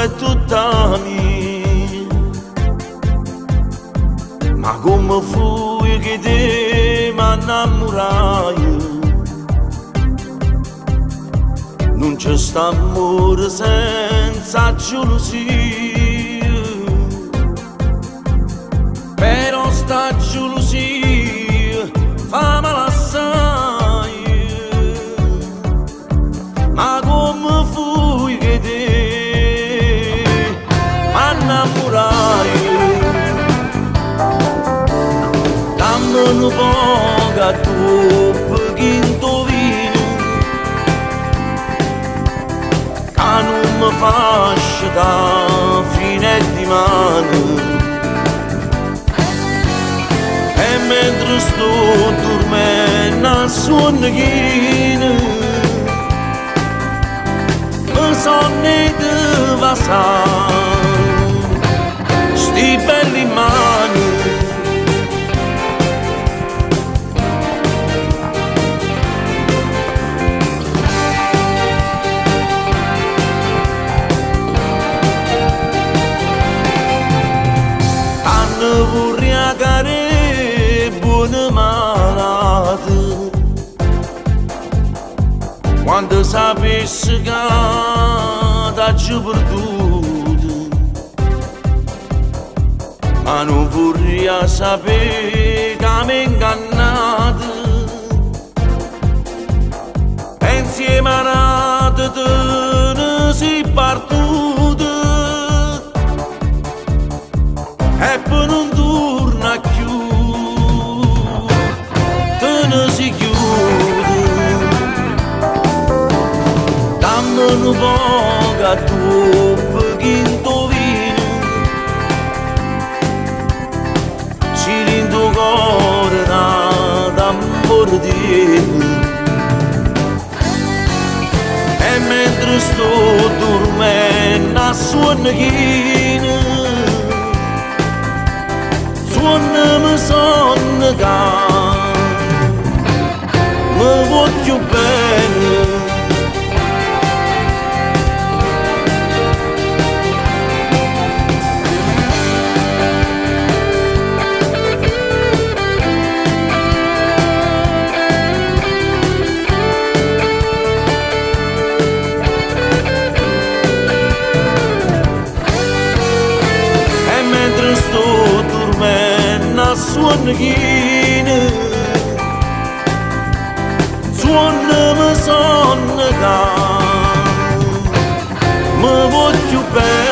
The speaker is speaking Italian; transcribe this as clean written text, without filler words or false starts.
è tutta mia. Ma come fui che te m'innamorai? Non c'è sta amore senza gelosia, però sta gelosia fa male assai. Ma come fui che te m'innamorai? Dammi un po' a tu quinto vino, che non mi faccia da fine di mano. E mentre sto dormendo a sonno mi sonne di passare sti belli mani. Hanno vorrei care buone malate, quando sapessi che t'hai perduto. Ma non vorrei sapere che mi ingannate, e insieme a nate te ne si partute, e poi non torna più, te ne si chiude. Dammi un po' a tu quinto vino, si lindo cuore d'amore di. E mentre sto dormendo a sonno mi sonno che mi voglio bene. E mentre sto dormendo a sonno mi sonno che mi voglio bene.